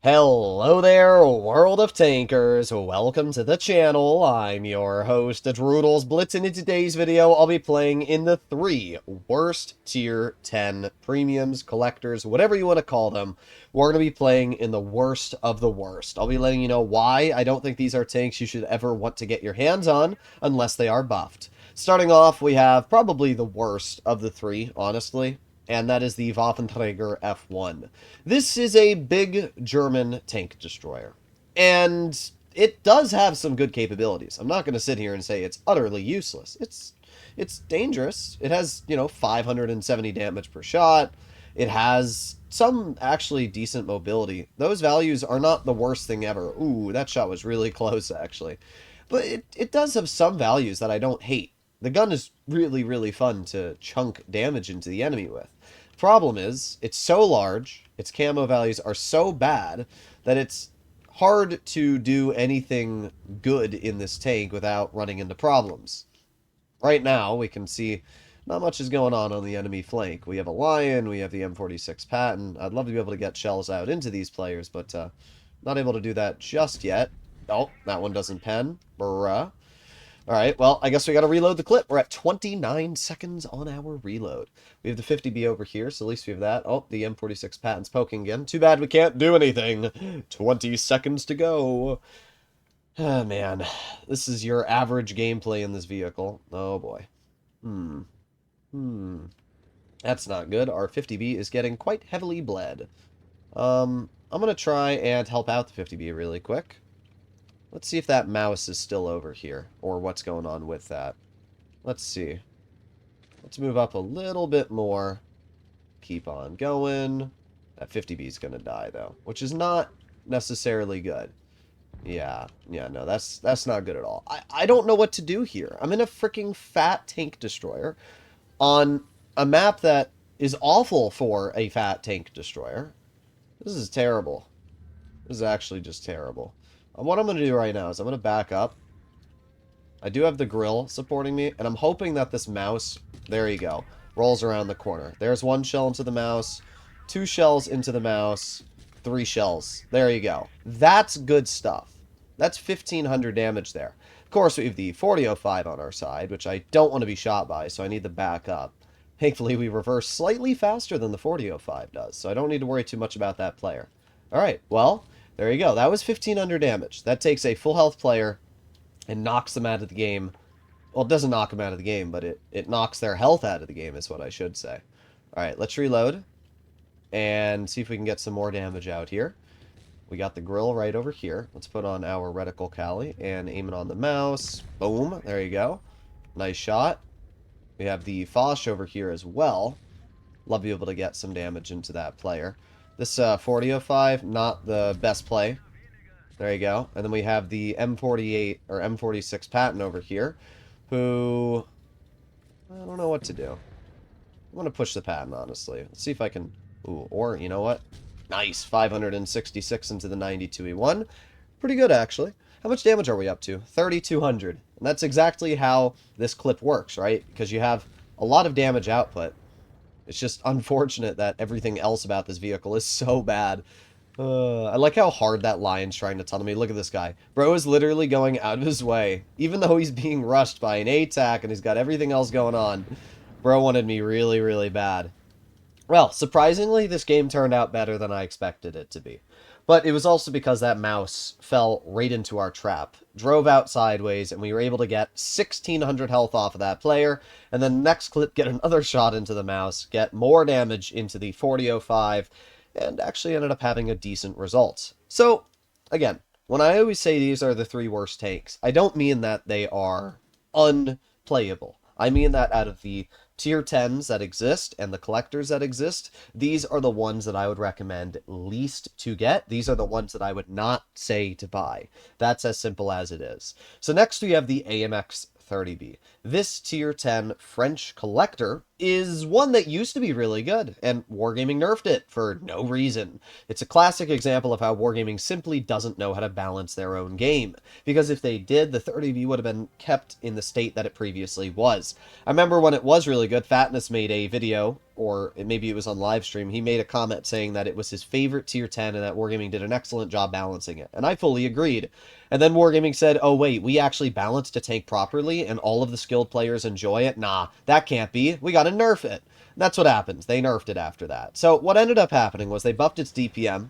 Hello there, world of tankers. Welcome to the channel. I'm your host, Droodles Blitz, and in today's video, I'll be playing in the 3 worst tier 10 premiums, collectors, whatever you want to call them. We're going to be playing in the worst of the worst. I'll be letting you know why I don't think these are tanks you should ever want to get your hands on unless they are buffed. Starting off, we have probably the worst of the 3, honestly, and that is the Vafen Trager F1. This is a big German tank destroyer, and it does have some good capabilities. I'm not going to sit here and say it's utterly useless. It's dangerous. It has, 570 damage per shot. It has some actually decent mobility. Those values are not the worst thing ever. Ooh, that shot was really close, actually. But it does have some values that I don't hate. The gun is really, really fun to chunk damage into the enemy with. Problem is, it's so large, its camo values are so bad, that it's hard to do anything good in this tank without running into problems. Right now, we can see not much is going on the enemy flank. We have a Lion, we have the M46 Patton. I'd love to be able to get shells out into these players, but not able to do that just yet. Oh, that one doesn't pen. Bruh. Alright, well, I guess we gotta reload the clip. We're at 29 seconds on our reload. We have the 50B over here, so at least we have that. Oh, the M46 Patton's poking again. Too bad we can't do anything. 20 seconds to go. Ah, man. This is your average gameplay in this vehicle. Oh, boy. That's not good. Our 50B is getting quite heavily bled. I'm gonna try and help out the 50B really quick. Let's see if that mouse is still over here, or what's going on with that. Let's see. Let's move up a little bit more. Keep on going. That 50B is going to die, though, which is not necessarily good. Yeah, no, that's not good at all. I don't know what to do here. I'm in a freaking fat tank destroyer on a map that is awful for a fat tank destroyer. This is terrible. This is actually just terrible. What I'm going to do right now is I'm going to back up. I do have the grill supporting me, and I'm hoping that this mouse, there you go, rolls around the corner. There's one shell into the mouse, 2 shells into the mouse, 3 shells. There you go. That's good stuff. That's 1,500 damage there. Of course, we have the 4005 on our side, which I don't want to be shot by, so I need to back up. Thankfully, we reverse slightly faster than the 4005 does, so I don't need to worry too much about that player. Alright, well, there you go. That was 1,500 damage. That takes a full health player and knocks them out of the game. Well, it doesn't knock them out of the game, but it knocks their health out of the game is what I should say. Alright, let's reload and see if we can get some more damage out here. We got the grill right over here. Let's put on our reticle Cali and aim it on the mouse. Boom. There you go. Nice shot. We have the Foch over here as well. Love to be able to get some damage into that player. This 4005, not the best play. There you go. And then we have the M48 or M46 Patton over here, who I don't know what to do. I'm going to push the Patton, honestly. Let's see if I can... Ooh, or, you know what? Nice. 566 into the 92E1. Pretty good, actually. How much damage are we up to? 3,200. And that's exactly how this clip works, right? Because you have a lot of damage output. It's just unfortunate that everything else about this vehicle is so bad. I like how hard that Lion's trying to tunnel me. Look at this guy. Bro is literally going out of his way. Even though he's being rushed by an A-tac and he's got everything else going on. Bro wanted me really, really bad. Well, surprisingly, this game turned out better than I expected it to be. But it was also because that mouse fell right into our trap, drove out sideways, and we were able to get 1,600 health off of that player, and then next clip get another shot into the mouse, get more damage into the 4005, and actually ended up having a decent result. So, again, when I always say these are the 3 worst tanks, I don't mean that they are unplayable. I mean that out of the tier 10s that exist and the collectors that exist, these are the ones that I would recommend least to get. These are the ones that I would not say to buy. That's as simple as it is. So next we have the AMX 30B. This tier 10 French collector is one that used to be really good, and Wargaming nerfed it for no reason. It's a classic example of how Wargaming simply doesn't know how to balance their own game, because if they did, the 30B would have been kept in the state that it previously was. I remember when it was really good, Fatness made a video, or maybe it was on live stream, he made a comment saying that it was his favorite tier 10 and that Wargaming did an excellent job balancing it, and I fully agreed. And then Wargaming said, oh wait, we actually balanced a tank properly and all of the skilled players enjoy it? Nah, that can't be. We gotta nerf it. That's what happens. They nerfed it after that. So what ended up happening was they buffed its DPM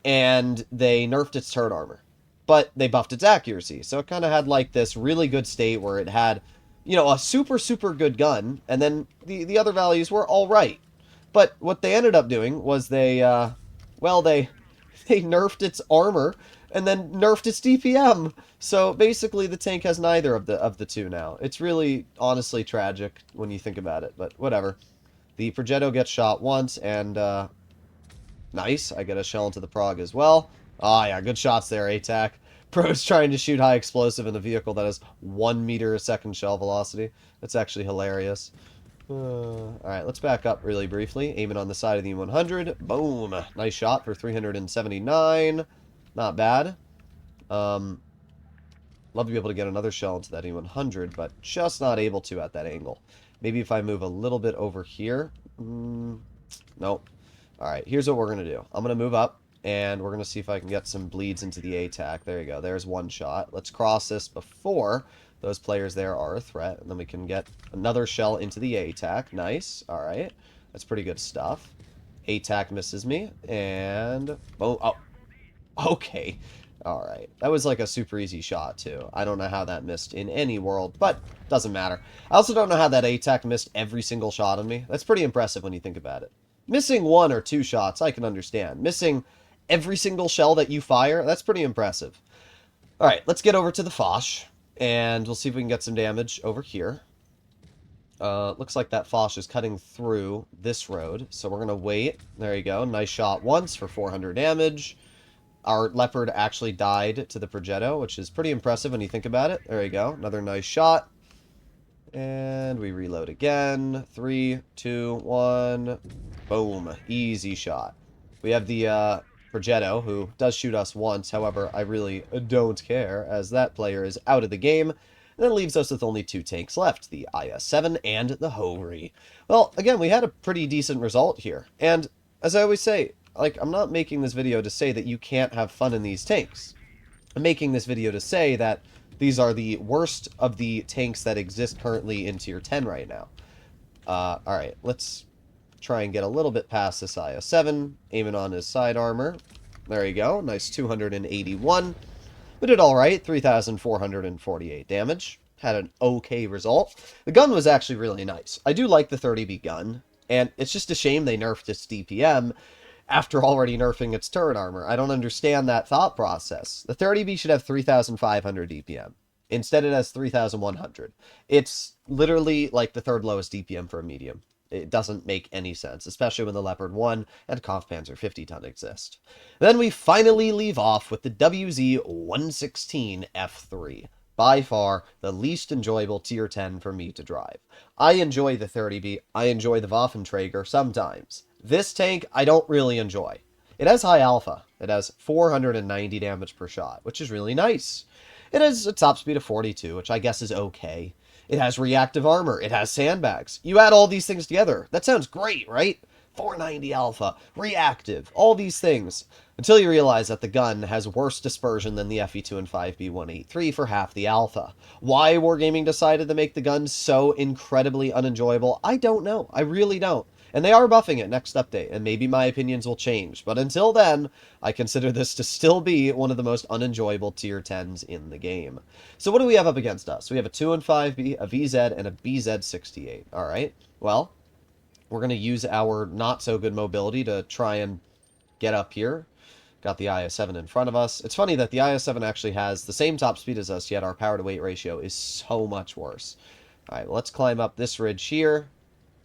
and they nerfed its turret armor. But they buffed its accuracy. So it kind of had like this really good state where it had, you know, a super, super good gun, and then the other values were all right. But what they ended up doing was they nerfed its armor and then nerfed its DPM. So basically the tank has neither of the two now. It's really honestly tragic when you think about it, but whatever. The Progetto gets shot once, and nice. I get a shell into the prog as well. Ah, yeah, good shots there, ATAC. Pro's trying to shoot high explosive in a vehicle that has 1 meter a second shell velocity. That's actually hilarious. Alright, let's back up really briefly. Aiming on the side of the E100. Boom. Nice shot for 379. Not bad. Love to be able to get another shell into that E100, but just not able to at that angle. Maybe if I move a little bit over here. Nope. Alright, here's what we're going to do. I'm going to move up, and we're going to see if I can get some bleeds into the ATAC. There you go. There's one shot. Let's cross this before those players there are a threat, and then we can get another shell into the ATAC. Nice. Alright. That's pretty good stuff. ATAC misses me, and boom. Oh. Okay. Alright. That was like a super easy shot, too. I don't know how that missed in any world, but doesn't matter. I also don't know how that ATAC missed every single shot on me. That's pretty impressive when you think about it. Missing 1 or 2 shots, I can understand. Missing every single shell that you fire, that's pretty impressive. Alright, let's get over to the Foch, and we'll see if we can get some damage over here. Looks like that Foch is cutting through this road, so we're going to wait. There you go. Nice shot once for 400 damage. Our Leopard actually died to the Progetto, which is pretty impressive when you think about it. There you go. Another nice shot. And we reload again. 3, 2, 1. Boom. Easy shot. We have the Progetto, who does shoot us once. However, I really don't care, as that player is out of the game. And that leaves us with only 2 tanks left, the IS-7 and the Hovry. Well, again, we had a pretty decent result here. And, as I always say, like, I'm not making this video to say that you can't have fun in these tanks. I'm making this video to say that these are the worst of the tanks that exist currently in Tier 10 right now. Alright, let's try and get a little bit past this IS-7, aiming on his side armor. There you go, nice 281. We did alright, 3,448 damage. Had an okay result. The gun was actually really nice. I do like the 30B gun, and it's just a shame they nerfed its DPM after already nerfing its turret armor. I don't understand that thought process. The 30B should have 3,500 DPM. Instead, it has 3,100. It's literally like the 3rd lowest DPM for a medium. It doesn't make any sense, especially when the Leopard 1 and Kampfpanzer 50-ton exist. Then we finally leave off with the WZ-116 F3. By far, the least enjoyable Tier 10 for me to drive. I enjoy the 30B. I enjoy the Vafen Trager sometimes. This tank, I don't really enjoy. It has high alpha. It has 490 damage per shot, which is really nice. It has a top speed of 42, which I guess is okay. It has reactive armor. It has sandbags. You add all these things together. That sounds great, right? 490 alpha, reactive, all these things. Until you realize that the gun has worse dispersion than the FE2 and 5B 183 for half the alpha. Why Wargaming decided to make the gun so incredibly unenjoyable, I don't know. I really don't. And they are buffing it next update, and maybe my opinions will change. But until then, I consider this to still be one of the most unenjoyable Tier 10s in the game. So what do we have up against us? We have a 2 and 5B, a VZ, and a BZ68. Alright, well, we're going to use our not-so-good mobility to try and get up here. Got the IS-7 in front of us. It's funny that the IS-7 actually has the same top speed as us, yet our power-to-weight ratio is so much worse. Alright, let's climb up this ridge here.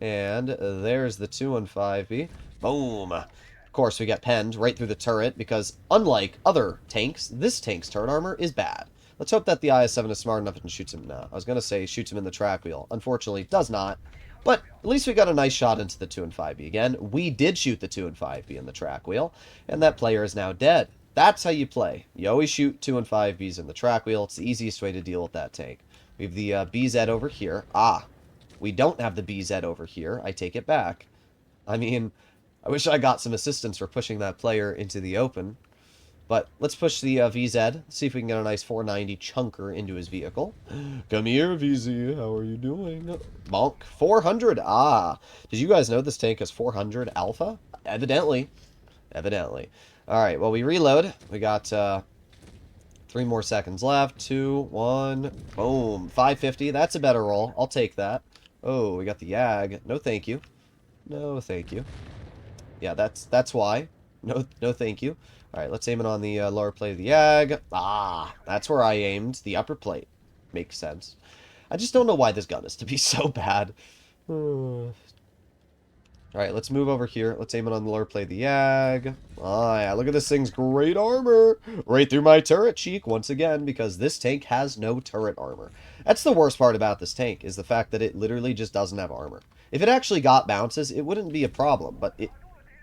And there's the 2 and 5B. Boom! Of course, we get penned right through the turret, because unlike other tanks, this tank's turret armor is bad. Let's hope that the IS-7 is smart enough and shoots him. No, I was going to say shoots him in the track wheel. Unfortunately, does not. But at least we got a nice shot into the 2 and 5B again. We did shoot the 2 and 5B in the track wheel, and that player is now dead. That's how you play. You always shoot 2 and 5Bs in the track wheel. It's the easiest way to deal with that tank. We have the BZ over here. Ah, we don't have the BZ over here. I take it back. I mean, I wish I got some assistance for pushing that player into the open. But let's push the VZ, see if we can get a nice 490 chunker into his vehicle. Come here, VZ. How are you doing? Bonk. 400. Ah. Did you guys know this tank is 400 alpha? Evidently. Evidently. All right, well, we reload. We got 3 more seconds left. 2, 1. Boom. 550. That's a better roll. I'll take that. Oh, we got the Yag. No, thank you. No, thank you. Yeah, that's why. No, thank you. All right, let's aim it on the lower plate of the Yag. Ah, that's where I aimed. The upper plate. Makes sense. I just don't know why this gun is to be so bad. All right, let's move over here. Let's aim it on the lower plate of the Yag. Ah, yeah, look at this thing's great armor. Right through my turret cheek once again, because this tank has no turret armor. That's the worst part about this tank, is the fact that it literally just doesn't have armor. If it actually got bounces, it wouldn't be a problem, but it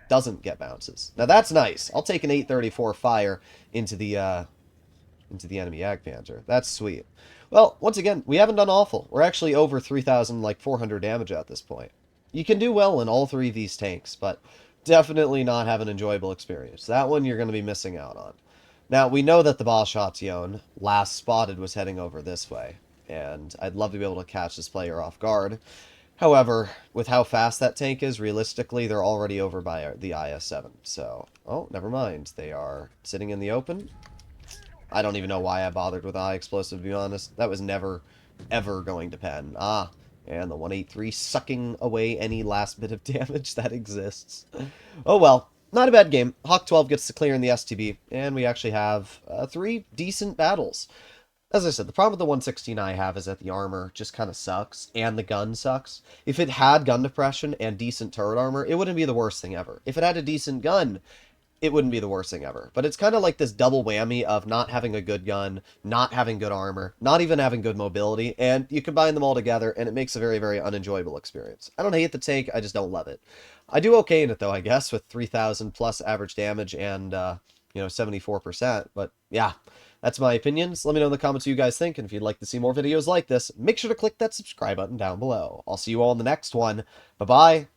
doesn't get bounces. Now that's nice. I'll take an 834 fire into the enemy Vafentger. That's sweet. Well, once again, we haven't done awful. We're actually over 3,400 damage at this point. You can do well in all 3 of these tanks, but definitely not have an enjoyable experience. That one you're going to be missing out on. Now, we know that the Boschatzyon, last spotted, was heading over this way, and I'd love to be able to catch this player off guard. However, with how fast that tank is, realistically, they're already over by the IS-7. So, oh, never mind. They are sitting in the open. I don't even know why I bothered with eye explosive, to be honest. That was never, ever going to pen. Ah, and the 183 sucking away any last bit of damage that exists. Oh well, not a bad game. Hawk 12 gets to clear in the STB, and we actually have 3 decent battles. As I said, the problem with the 116 I have is that the armor just kind of sucks, and the gun sucks. If it had gun depression and decent turret armor, it wouldn't be the worst thing ever. If it had a decent gun, it wouldn't be the worst thing ever. But it's kind of like this double whammy of not having a good gun, not having good armor, not even having good mobility, and you combine them all together, and it makes a very, very unenjoyable experience. I don't hate the tank, I just don't love it. I do okay in it, though, I guess, with 3,000 plus average damage and, 74%, but yeah. That's my opinions. Let me know in the comments what you guys think, and if you'd like to see more videos like this, make sure to click that subscribe button down below. I'll see you all in the next one. Bye-bye.